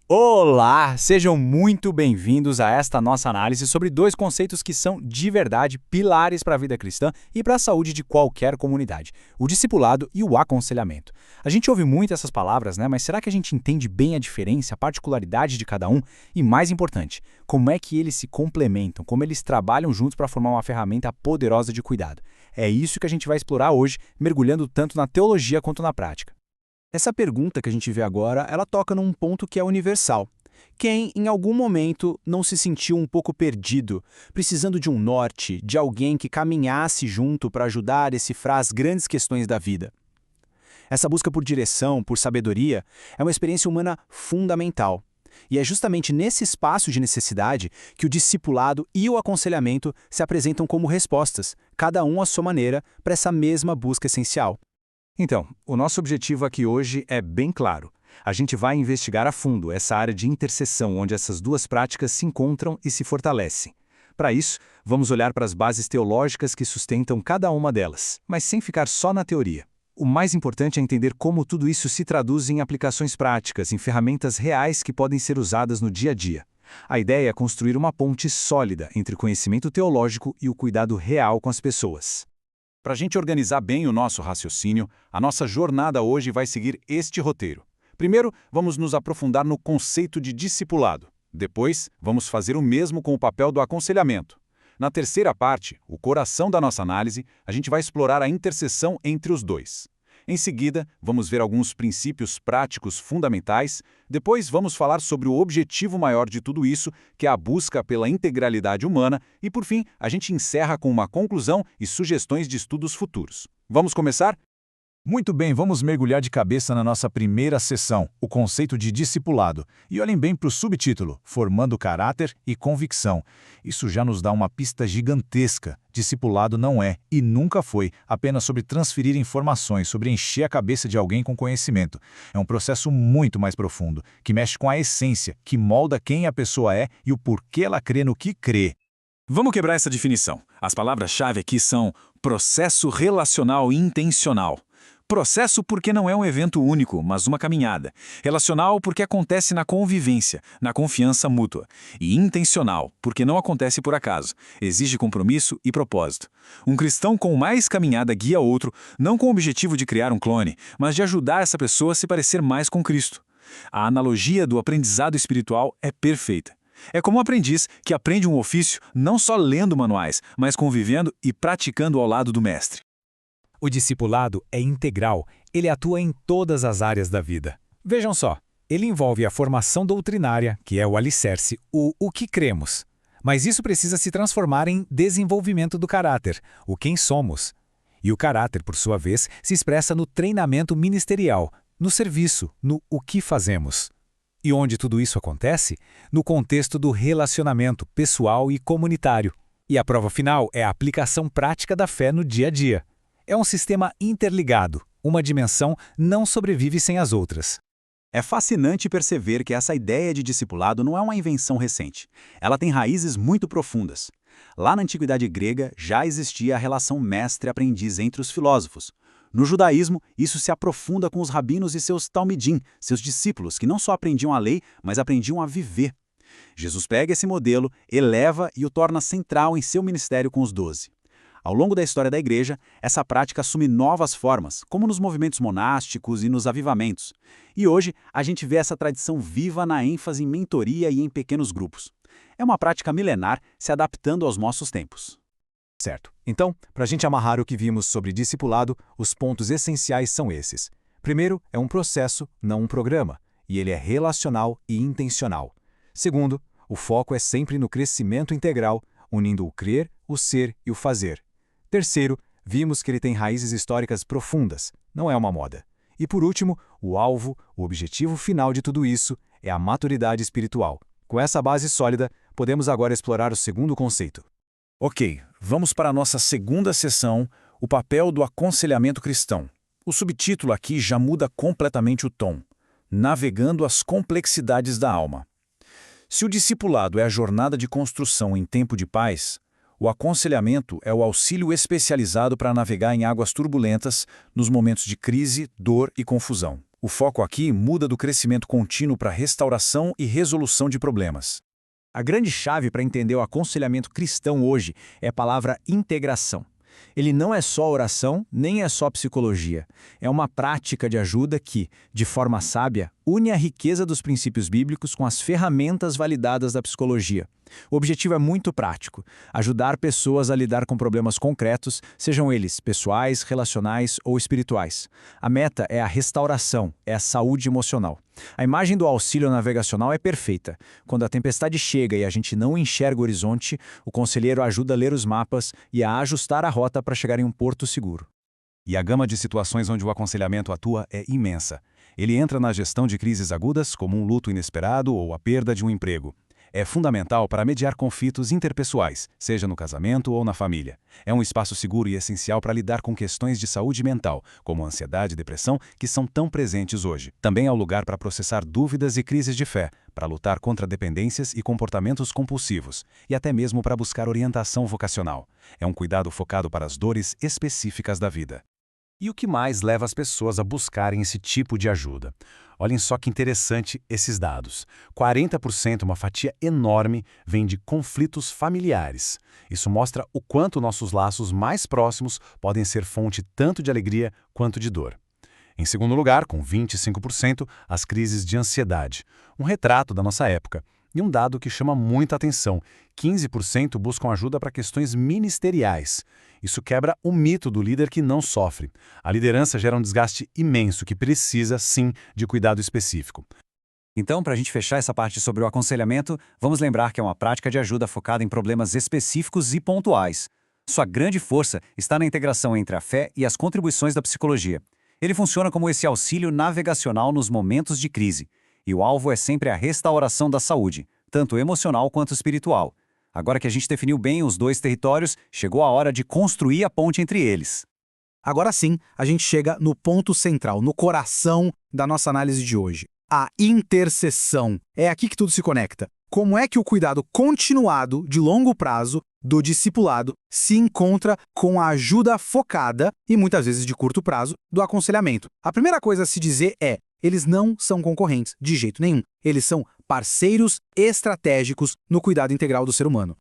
Olá, sejam muito bem-vindos a esta nossa análise sobre dois conceitos que são, de verdade, pilares para a vida cristã e para a saúde de qualquer comunidade: o discipulado e o aconselhamento. A gente ouve muito essas palavras, né? Mas será que a gente entende bem a diferença, a particularidade de cada um? E, mais importante, como é que eles se complementam, como eles trabalham juntos para formar uma ferramenta poderosa de cuidado? É isso que a gente vai explorar hoje, mergulhando tanto na teologia quanto na prática. Essa pergunta que a gente vê agora, ela toca num ponto que é universal. Quem, em algum momento, não se sentiu um pouco perdido, precisando de um norte, de alguém que caminhasse junto para ajudar a decifrar as grandes questões da vida? Essa busca por direção, por sabedoria, é uma experiência humana fundamental. E é justamente nesse espaço de necessidade que o discipulado e o aconselhamento se apresentam como respostas, cada um à sua maneira, para essa mesma busca essencial. Então, o nosso objetivo aqui hoje é bem claro. A gente vai investigar a fundo essa área de interseção onde essas duas práticas se encontram e se fortalecem. Para isso, vamos olhar para as bases teológicas que sustentam cada uma delas, mas sem ficar só na teoria. O mais importante é entender como tudo isso se traduz em aplicações práticas, em ferramentas reais que podem ser usadas no dia a dia. A ideia é construir uma ponte sólida entre o conhecimento teológico e o cuidado real com as pessoas. Para a gente organizar bem o nosso raciocínio, a nossa jornada hoje vai seguir este roteiro. Primeiro, vamos nos aprofundar no conceito de discipulado. Depois, vamos fazer o mesmo com o papel do aconselhamento. Na terceira parte, o coração da nossa análise, a gente vai explorar a interseção entre os dois. Em seguida, vamos ver alguns princípios práticos fundamentais. Depois, vamos falar sobre o objetivo maior de tudo isso, que é a busca pela integralidade humana. E, por fim, a gente encerra com uma conclusão e sugestões de estudos futuros. Vamos começar? Muito bem, vamos mergulhar de cabeça na nossa primeira sessão, o conceito de discipulado. E olhem bem para o subtítulo, Formando Caráter e Convicção. Isso já nos dá uma pista gigantesca. Discipulado não é, e nunca foi, apenas sobre transferir informações, sobre encher a cabeça de alguém com conhecimento. É um processo muito mais profundo, que mexe com a essência, que molda quem a pessoa é e o porquê ela crê no que crê. Vamos quebrar essa definição. As palavras-chave aqui são processo relacional intencional. Processo porque não é um evento único, mas uma caminhada. Relacional porque acontece na convivência, na confiança mútua. E intencional porque não acontece por acaso. Exige compromisso e propósito. Um cristão com mais caminhada guia outro, não com o objetivo de criar um clone, mas de ajudar essa pessoa a se parecer mais com Cristo. A analogia do aprendizado espiritual é perfeita. É como um aprendiz que aprende um ofício não só lendo manuais, mas convivendo e praticando ao lado do mestre. O discipulado é integral, ele atua em todas as áreas da vida. Vejam só, ele envolve a formação doutrinária, que é o alicerce, o que cremos. Mas isso precisa se transformar em desenvolvimento do caráter, o quem somos. E o caráter, por sua vez, se expressa no treinamento ministerial, no serviço, no o que fazemos. E onde tudo isso acontece? No contexto do relacionamento pessoal e comunitário. E a prova final é a aplicação prática da fé no dia a dia. É um sistema interligado, uma dimensão não sobrevive sem as outras. É fascinante perceber que essa ideia de discipulado não é uma invenção recente. Ela tem raízes muito profundas. Lá na antiguidade grega já existia a relação mestre-aprendiz entre os filósofos. No judaísmo, isso se aprofunda com os rabinos e seus talmidim, seus discípulos, que não só aprendiam a lei, mas aprendiam a viver. Jesus pega esse modelo, eleva e o torna central em seu ministério com os 12. Ao longo da história da Igreja, essa prática assume novas formas, como nos movimentos monásticos e nos avivamentos. E hoje, a gente vê essa tradição viva na ênfase em mentoria e em pequenos grupos. É uma prática milenar se adaptando aos nossos tempos. Certo. Então, para a gente amarrar o que vimos sobre discipulado, os pontos essenciais são esses. Primeiro, é um processo, não um programa, e ele é relacional e intencional. Segundo, o foco é sempre no crescimento integral, unindo o crer, o ser e o fazer. Terceiro, vimos que ele tem raízes históricas profundas, não é uma moda. E por último, o alvo, o objetivo final de tudo isso é a maturidade espiritual. Com essa base sólida, podemos agora explorar o segundo conceito. Ok, vamos para a nossa segunda sessão, o papel do aconselhamento cristão. O subtítulo aqui já muda completamente o tom. Navegando as complexidades da alma. Se o discipulado é a jornada de construção em tempo de paz, o aconselhamento é o auxílio especializado para navegar em águas turbulentas nos momentos de crise, dor e confusão. O foco aqui muda do crescimento contínuo para restauração e resolução de problemas. A grande chave para entender o aconselhamento cristão hoje é a palavra integração. Ele não é só oração, nem é só psicologia. É uma prática de ajuda que, de forma sábia, une a riqueza dos princípios bíblicos com as ferramentas validadas da psicologia. O objetivo é muito prático: ajudar pessoas a lidar com problemas concretos, sejam eles pessoais, relacionais ou espirituais. A meta é a restauração, é a saúde emocional. A imagem do auxílio navegacional é perfeita. Quando a tempestade chega e a gente não enxerga o horizonte, o conselheiro ajuda a ler os mapas e a ajustar a rota para chegar em um porto seguro. E a gama de situações onde o aconselhamento atua é imensa. Ele entra na gestão de crises agudas, como um luto inesperado ou a perda de um emprego. É fundamental para mediar conflitos interpessoais, seja no casamento ou na família. É um espaço seguro e essencial para lidar com questões de saúde mental, como ansiedade e depressão, que são tão presentes hoje. Também é o lugar para processar dúvidas e crises de fé, para lutar contra dependências e comportamentos compulsivos, e até mesmo para buscar orientação vocacional. É um cuidado focado para as dores específicas da vida. E o que mais leva as pessoas a buscarem esse tipo de ajuda? Olhem só que interessante esses dados. 40%, uma fatia enorme, vem de conflitos familiares. Isso mostra o quanto nossos laços mais próximos podem ser fonte tanto de alegria quanto de dor. Em segundo lugar, com 25%, as crises de ansiedade. Um retrato da nossa época. E um dado que chama muita atenção: 15% buscam ajuda para questões ministeriais. Isso quebra o mito do líder que não sofre. A liderança gera um desgaste imenso que precisa, sim, de cuidado específico. Então, para a gente fechar essa parte sobre o aconselhamento, vamos lembrar que é uma prática de ajuda focada em problemas específicos e pontuais. Sua grande força está na integração entre a fé e as contribuições da psicologia. Ele funciona como esse auxílio navegacional nos momentos de crise. E o alvo é sempre a restauração da saúde, tanto emocional quanto espiritual. Agora que a gente definiu bem os dois territórios, chegou a hora de construir a ponte entre eles. Agora sim, a gente chega no ponto central, no coração da nossa análise de hoje. A intercessão. É aqui que tudo se conecta. Como é que o cuidado continuado, de longo prazo, do discipulado, se encontra com a ajuda focada, e muitas vezes de curto prazo, do aconselhamento? A primeira coisa a se dizer é: eles não são concorrentes, de jeito nenhum. Eles são parceiros estratégicos no cuidado integral do ser humano.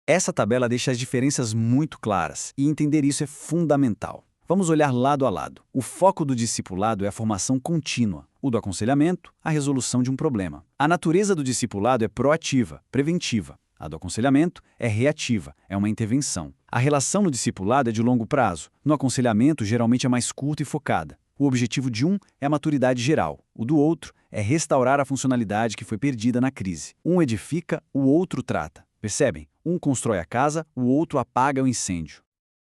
Essa tabela deixa as diferenças muito claras, e entender isso é fundamental. Vamos olhar lado a lado. O foco do discipulado é a formação contínua, o do aconselhamento, a resolução de um problema. A natureza do discipulado é proativa, preventiva. A do aconselhamento é reativa, é uma intervenção. A relação no discipulado é de longo prazo. No aconselhamento, geralmente é mais curta e focada. O objetivo de um é a maturidade geral, o do outro é restaurar a funcionalidade que foi perdida na crise. Um edifica, o outro trata. Percebem? Um constrói a casa, o outro apaga o incêndio.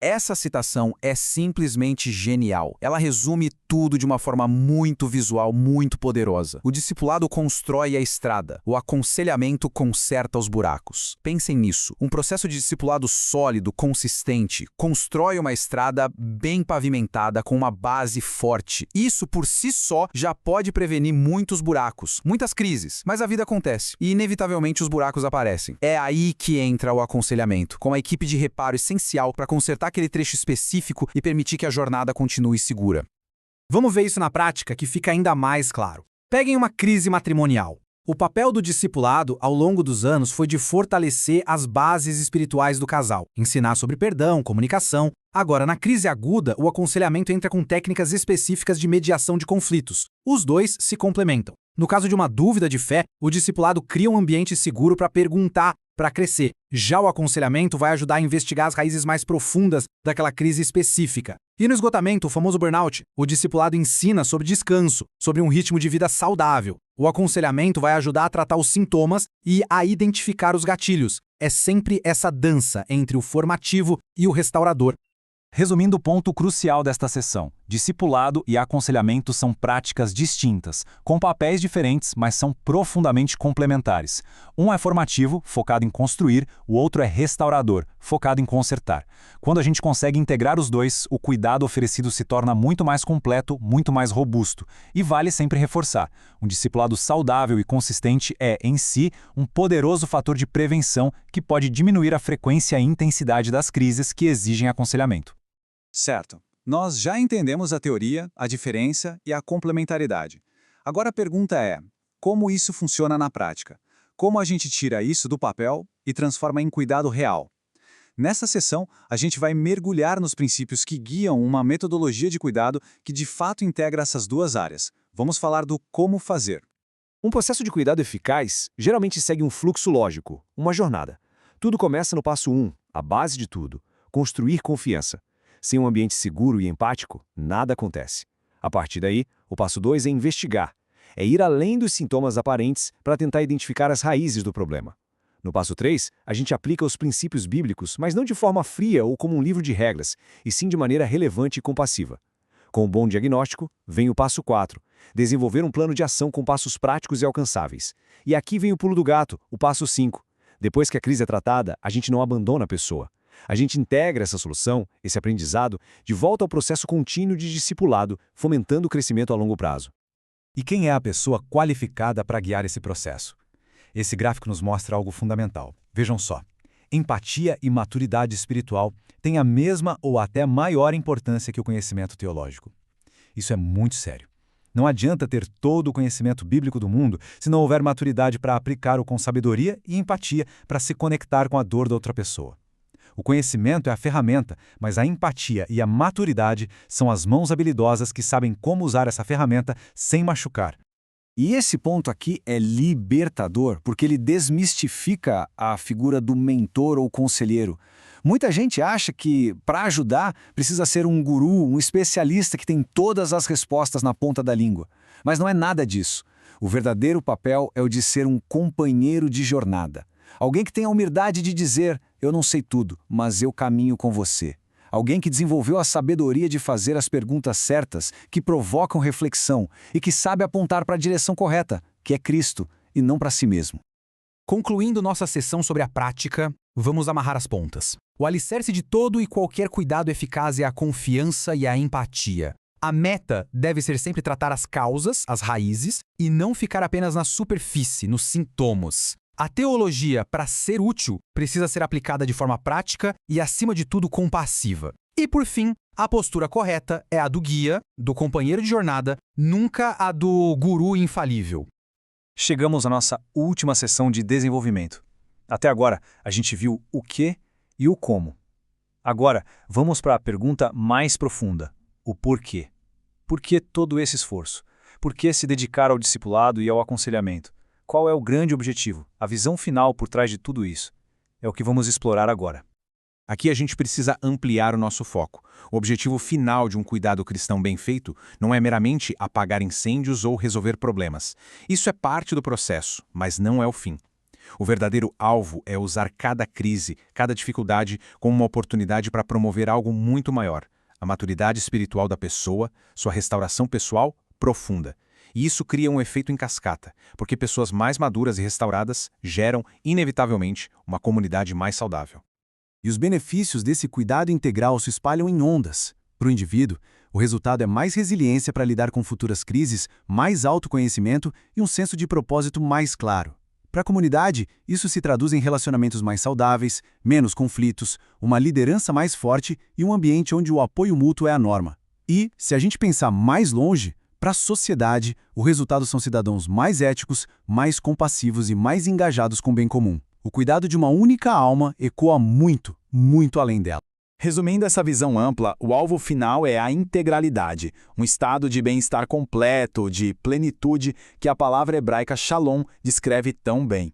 Essa citação é simplesmente genial. Ela resume tudo de uma forma muito visual, muito poderosa. O discipulado constrói a estrada, o aconselhamento conserta os buracos. Pensem nisso. Um processo de discipulado sólido, consistente, constrói uma estrada bem pavimentada com uma base forte. Isso por si só já pode prevenir muitos buracos, muitas crises. Mas a vida acontece e inevitavelmente os buracos aparecem. É aí que entra o aconselhamento, com a equipe de reparo essencial para consertar aquele trecho específico e permitir que a jornada continue segura. Vamos ver isso na prática, que fica ainda mais claro. Peguem uma crise matrimonial. O papel do discipulado, ao longo dos anos, foi de fortalecer as bases espirituais do casal, ensinar sobre perdão, comunicação. Agora, na crise aguda, o aconselhamento entra com técnicas específicas de mediação de conflitos. Os dois se complementam. No caso de uma dúvida de fé, o discipulado cria um ambiente seguro para perguntar, para crescer. Já o aconselhamento vai ajudar a investigar as raízes mais profundas daquela crise específica. E no esgotamento, o famoso burnout, o discipulado ensina sobre descanso, sobre um ritmo de vida saudável. O aconselhamento vai ajudar a tratar os sintomas e a identificar os gatilhos. É sempre essa dança entre o formativo e o restaurador. Resumindo o ponto crucial desta sessão, discipulado e aconselhamento são práticas distintas, com papéis diferentes, mas são profundamente complementares. Um é formativo, focado em construir, o outro é restaurador, focado em consertar. Quando a gente consegue integrar os dois, o cuidado oferecido se torna muito mais completo, muito mais robusto. E vale sempre reforçar, um discipulado saudável e consistente é, em si, um poderoso fator de prevenção que pode diminuir a frequência e intensidade das crises que exigem aconselhamento. Certo. Nós já entendemos a teoria, a diferença e a complementaridade. Agora a pergunta é, como isso funciona na prática? Como a gente tira isso do papel e transforma em cuidado real? Nessa sessão, a gente vai mergulhar nos princípios que guiam uma metodologia de cuidado que de fato integra essas duas áreas. Vamos falar do como fazer. Um processo de cuidado eficaz geralmente segue um fluxo lógico, uma jornada. Tudo começa no passo 1, a base de tudo, construir confiança. Sem um ambiente seguro e empático, nada acontece. A partir daí, o passo 2 é investigar. É ir além dos sintomas aparentes para tentar identificar as raízes do problema. No passo 3, a gente aplica os princípios bíblicos, mas não de forma fria ou como um livro de regras, e sim de maneira relevante e compassiva. Com um bom diagnóstico, vem o passo 4, desenvolver um plano de ação com passos práticos e alcançáveis. E aqui vem o pulo do gato, o passo 5. Depois que a crise é tratada, a gente não abandona a pessoa. A gente integra essa solução, esse aprendizado, de volta ao processo contínuo de discipulado, fomentando o crescimento a longo prazo. E quem é a pessoa qualificada para guiar esse processo? Esse gráfico nos mostra algo fundamental. Vejam só. Empatia e maturidade espiritual têm a mesma ou até maior importância que o conhecimento teológico. Isso é muito sério. Não adianta ter todo o conhecimento bíblico do mundo se não houver maturidade para aplicar-o com sabedoria e empatia para se conectar com a dor da outra pessoa. O conhecimento é a ferramenta, mas a empatia e a maturidade são as mãos habilidosas que sabem como usar essa ferramenta sem machucar. E esse ponto aqui é libertador, porque ele desmistifica a figura do mentor ou conselheiro. Muita gente acha que, para ajudar, precisa ser um guru, um especialista que tem todas as respostas na ponta da língua. Mas não é nada disso. O verdadeiro papel é o de ser um companheiro de jornada. Alguém que tem a humildade de dizer, eu não sei tudo, mas eu caminho com você. Alguém que desenvolveu a sabedoria de fazer as perguntas certas, que provocam reflexão e que sabe apontar para a direção correta, que é Cristo, e não para si mesmo. Concluindo nossa sessão sobre a prática, vamos amarrar as pontas. O alicerce de todo e qualquer cuidado eficaz é a confiança e a empatia. A meta deve ser sempre tratar as causas, as raízes, e não ficar apenas na superfície, nos sintomas. A teologia, para ser útil, precisa ser aplicada de forma prática e, acima de tudo, compassiva. E, por fim, a postura correta é a do guia, do companheiro de jornada, nunca a do guru infalível. Chegamos à nossa última sessão de desenvolvimento. Até agora, a gente viu o que e o como. Agora, vamos para a pergunta mais profunda, o porquê. Por que todo esse esforço? Por que se dedicar ao discipulado e ao aconselhamento? Qual é o grande objetivo, a visão final por trás de tudo isso? É o que vamos explorar agora. Aqui a gente precisa ampliar o nosso foco. O objetivo final de um cuidado cristão bem feito não é meramente apagar incêndios ou resolver problemas. Isso é parte do processo, mas não é o fim. O verdadeiro alvo é usar cada crise, cada dificuldade como uma oportunidade para promover algo muito maior. A maturidade espiritual da pessoa, sua restauração pessoal profunda. E isso cria um efeito em cascata, porque pessoas mais maduras e restauradas geram, inevitavelmente, uma comunidade mais saudável. E os benefícios desse cuidado integral se espalham em ondas. Para o indivíduo, o resultado é mais resiliência para lidar com futuras crises, mais autoconhecimento e um senso de propósito mais claro. Para a comunidade, isso se traduz em relacionamentos mais saudáveis, menos conflitos, uma liderança mais forte e um ambiente onde o apoio mútuo é a norma. E, se a gente pensar mais longe, para a sociedade, o resultado são cidadãos mais éticos, mais compassivos e mais engajados com o bem comum. O cuidado de uma única alma ecoa muito, muito além dela. Resumindo essa visão ampla, o alvo final é a integralidade, um estado de bem-estar completo, de plenitude, que a palavra hebraica shalom descreve tão bem.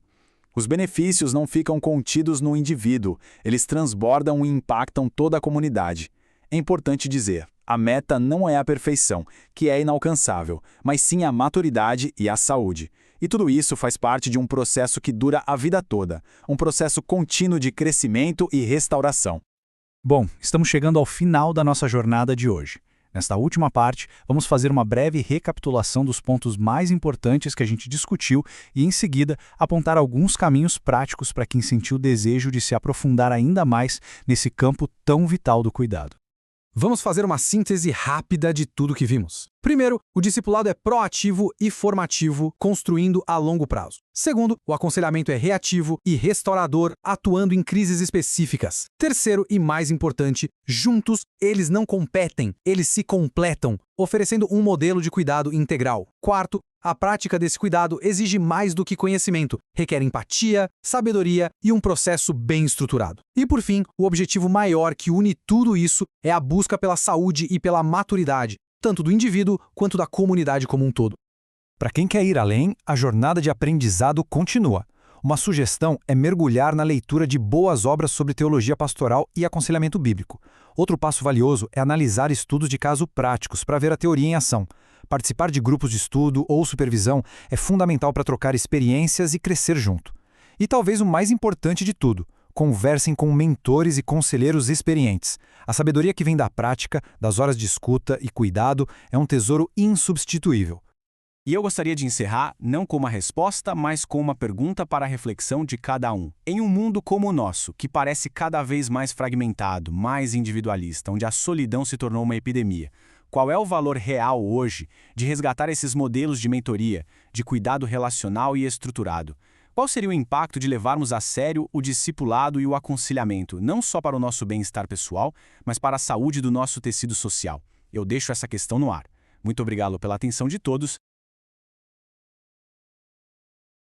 Os benefícios não ficam contidos no indivíduo, eles transbordam e impactam toda a comunidade. É importante dizer, a meta não é a perfeição, que é inalcançável, mas sim a maturidade e a saúde. E tudo isso faz parte de um processo que dura a vida toda, um processo contínuo de crescimento e restauração. Bom, estamos chegando ao final da nossa jornada de hoje. Nesta última parte, vamos fazer uma breve recapitulação dos pontos mais importantes que a gente discutiu e, em seguida, apontar alguns caminhos práticos para quem sentiu o desejo de se aprofundar ainda mais nesse campo tão vital do cuidado. Vamos fazer uma síntese rápida de tudo que vimos. Primeiro, o discipulado é proativo e formativo, construindo a longo prazo. Segundo, o aconselhamento é reativo e restaurador, atuando em crises específicas. Terceiro e mais importante, juntos eles não competem, eles se completam, oferecendo um modelo de cuidado integral. Quarto, a prática desse cuidado exige mais do que conhecimento, requer empatia, sabedoria e um processo bem estruturado. E por fim, o objetivo maior que une tudo isso é a busca pela saúde e pela maturidade, tanto do indivíduo quanto da comunidade como um todo. Para quem quer ir além, a jornada de aprendizado continua. Uma sugestão é mergulhar na leitura de boas obras sobre teologia pastoral e aconselhamento bíblico. Outro passo valioso é analisar estudos de caso práticos para ver a teoria em ação. Participar de grupos de estudo ou supervisão é fundamental para trocar experiências e crescer junto. E talvez o mais importante de tudo, conversem com mentores e conselheiros experientes. A sabedoria que vem da prática, das horas de escuta e cuidado é um tesouro insubstituível. E eu gostaria de encerrar não com uma resposta, mas com uma pergunta para a reflexão de cada um. Em um mundo como o nosso, que parece cada vez mais fragmentado, mais individualista, onde a solidão se tornou uma epidemia, qual é o valor real hoje de resgatar esses modelos de mentoria, de cuidado relacional e estruturado? Qual seria o impacto de levarmos a sério o discipulado e o aconselhamento, não só para o nosso bem-estar pessoal, mas para a saúde do nosso tecido social? Eu deixo essa questão no ar. Muito obrigado pela atenção de todos